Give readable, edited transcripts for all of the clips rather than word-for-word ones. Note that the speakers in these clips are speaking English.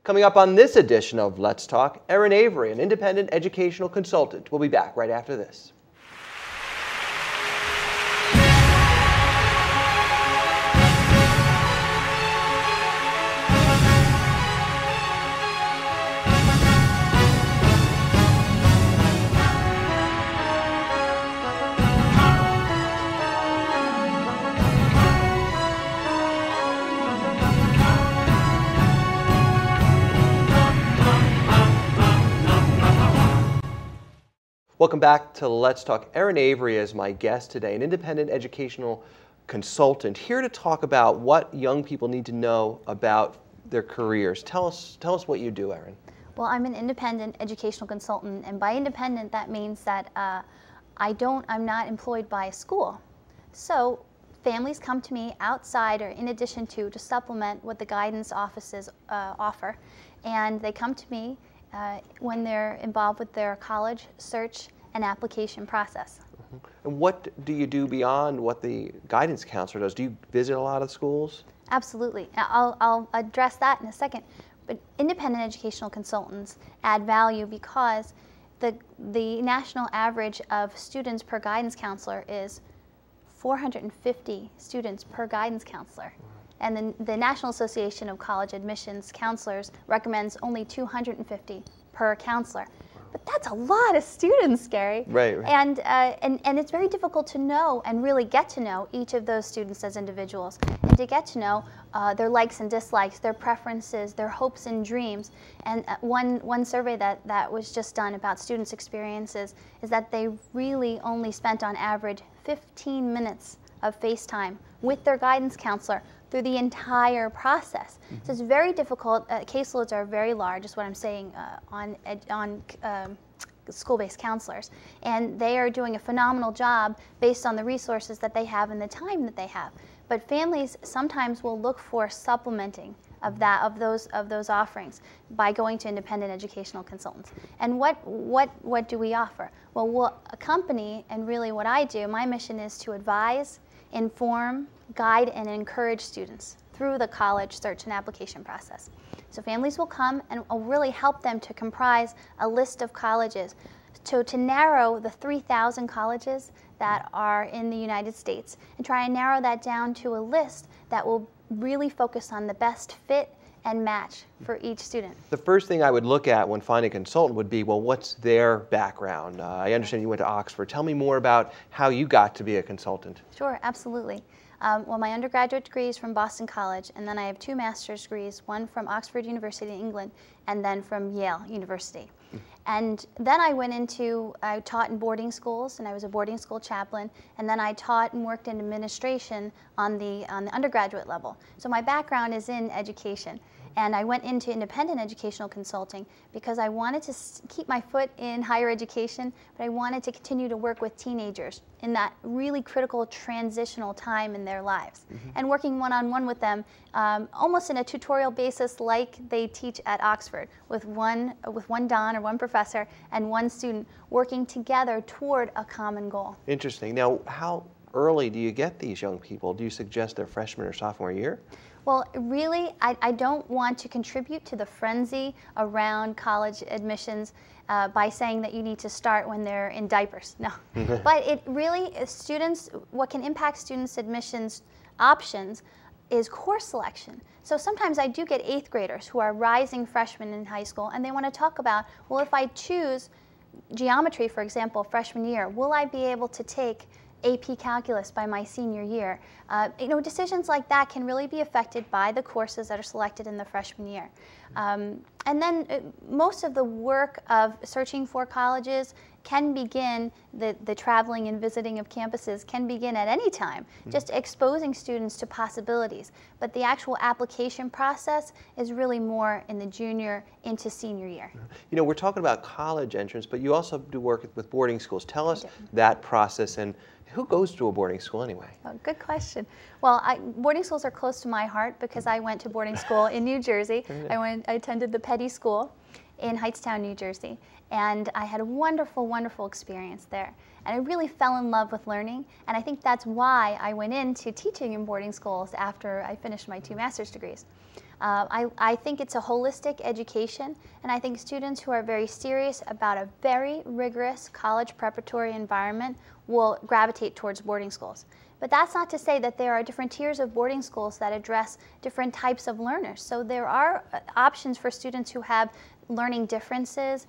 Coming up on this edition of Let's Talk, Erin Avery, an independent educational consultant. We'll be back right after this. Welcome back to Let's Talk. Erin Avery is my guest today, an independent educational consultant, here to talk about what young people need to know about their careers. Tell us what you do, Erin. Well, I'm an independent educational consultant, and by independent that means that I'm not employed by a school. So families come to me outside or in addition to supplement what the guidance offices offer, and they come to me when they're involved with their college search and application process. And what do you do beyond what the guidance counselor does? Do you visit a lot of schools? Absolutely. I'll address that in a second. But independent educational consultants add value because the national average of students per guidance counselor is 450 students per guidance counselor. And the National Association of College Admissions Counselors recommends only 250 per counselor. But that's a lot of students, Gary. Right. And it's very difficult to know and really get to know each of those students as individuals, and to get to know their likes and dislikes, their preferences, their hopes and dreams. And one survey that was just done about students' experiences is that they really only spent on average 15 minutes of FaceTime with their guidance counselor through the entire process. So it's very difficult. Caseloads are very large, is what I'm saying, on school-based counselors. And they are doing a phenomenal job based on the resources that they have and the time that they have. But families sometimes will look for supplementing of those offerings by going to independent educational consultants. And what do we offer? Well, we'll accompany, and really what I do, my mission is to advise, inform, guide, and encourage students through the college search and application process. So families will come and I'll really help them to comprise a list of colleges, to narrow the 3,000 colleges that are in the United States, and try and narrow that down to a list that will really focus on the best fit and match for each student. The first thing I would look at when finding a consultant would be, well, what's their background? I understand you went to Oxford. Tell me more about how you got to be a consultant. Sure, absolutely. Well, my undergraduate degree is from Boston College, and then I have 2 master's degrees, one from Oxford University in England, and then from Yale University. And then I taught in boarding schools, and I was a boarding school chaplain, and then I taught and worked in administration on the undergraduate level. So my background is in education. And I went into independent educational consulting because I wanted to keep my foot in higher education, but I wanted to continue to work with teenagers in that really critical transitional time in their lives. And working one-on-one with them, almost in a tutorial basis like they teach at Oxford, with one don or one professor and one student working together toward a common goal. Interesting. Now, how early do you get these young people? Do you suggest their freshman or sophomore year? Well, really, I don't want to contribute to the frenzy around college admissions by saying that you need to start when they're in diapers. No. But it really, what can impact students' admissions options is course selection. So sometimes I do get 8th graders who are rising freshmen in high school, and they want to talk about, well, if I choose geometry, for example, freshman year, will I be able to take AP Calculus by my senior year? Decisions like that can really be affected by the courses that are selected in the freshman year. And then most of the work of searching for colleges can begin, the traveling and visiting of campuses can begin at any time, just exposing students to possibilities. But the actual application process is really more in the junior into senior year. You know, we're talking about college entrance, but you also do work with boarding schools. Tell us that process, and who goes to a boarding school anyway? Oh, good question. Well, boarding schools are close to my heart because I went to boarding school in New Jersey. I attended the Petty School in Hightstown, New Jersey, and I had a wonderful, wonderful experience there. And I really fell in love with learning, and I think that's why I went into teaching in boarding schools after I finished my 2 master's degrees. I think it's a holistic education, and I think students who are very serious about a very rigorous college preparatory environment will gravitate towards boarding schools. But that's not to say that there are different tiers of boarding schools that address different types of learners. So there are options for students who have learning differences,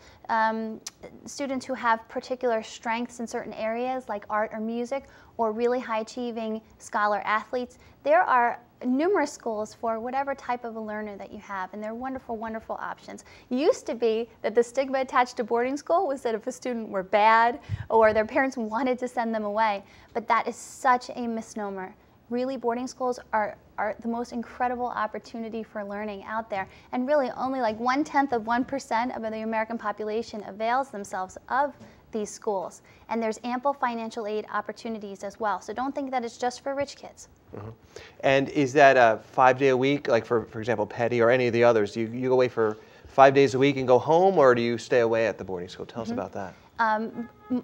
students who have particular strengths in certain areas like art or music, or really high-achieving scholar athletes. There are numerous schools for whatever type of a learner that you have, and they're wonderful, wonderful options. It used to be that the stigma attached to boarding school was that if a student were bad or their parents wanted to send them away, but that is such a misnomer. Really, boarding schools are the most incredible opportunity for learning out there, and really only like 1/10 of 1% of the American population avails themselves of these schools, and there's ample financial aid opportunities as well. So don't think that it's just for rich kids. And is that a 5-day a week, like for example, Petty or any of the others? Do you go away for 5 days a week and go home, or do you stay away at the boarding school? Tell us about that.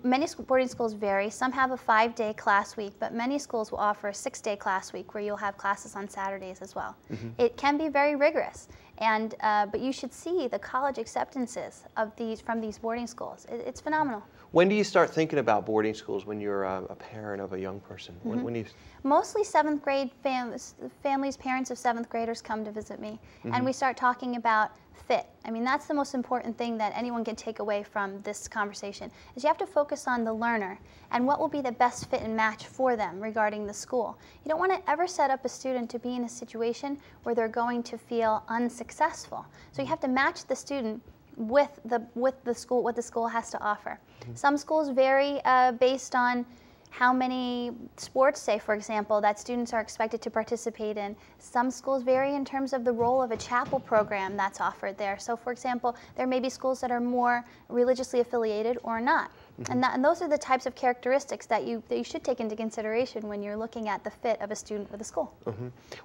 Many boarding schools vary. Some have a 5-day class week, but many schools will offer a 6-day class week where you'll have classes on Saturdays as well. It can be very rigorous, and but you should see the college acceptances of from these boarding schools. It's phenomenal. When do you start thinking about boarding schools when you're a parent of a young person? When do you... Mostly 7th grade families, parents of 7th graders come to visit me, and we start talking about fit. I mean, that's the most important thing that anyone can take away from this conversation, is you have to focus on the learner and what will be the best fit and match for them regarding the school. You don't want to ever set up a student to be in a situation where they're going to feel unsuccessful. So you have to match the student with the school, what the school has to offer. Some schools vary based on how many sports, say for example, that students are expected to participate in. Some schools vary in terms of the role of a chapel program that's offered there. So for example, there may be schools that are more religiously affiliated or not. And those are the types of characteristics that you should take into consideration when you're looking at the fit of a student with a school.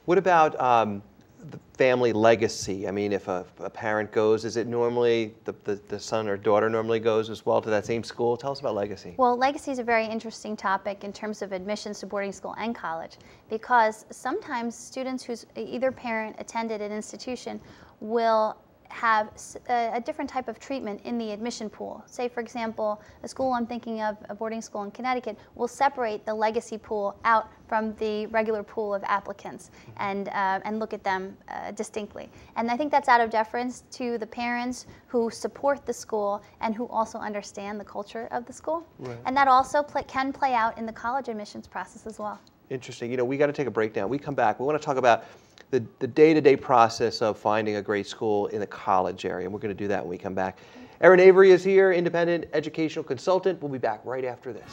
What about the family legacy? I mean, if a parent goes, is it normally the son or daughter normally goes as well to that same school? Tell us about legacy. Well, legacy is a very interesting topic in terms of admissions to boarding school and college, because sometimes students whose either parent attended an institution will have a different type of treatment in the admission pool. Say, for example, a school I'm thinking of, a boarding school in Connecticut, will separate the legacy pool out from the regular pool of applicants and look at them distinctly. And I think that's out of deference to the parents who support the school and who also understand the culture of the school. And that also can play out in the college admissions process as well. Interesting. You know, we got to take a break now. We come back. We want to talk about the day-to-day process of finding a great school in the college area, and we're going to do that when we come back. Erin Avery is here, independent educational consultant. We'll be back right after this.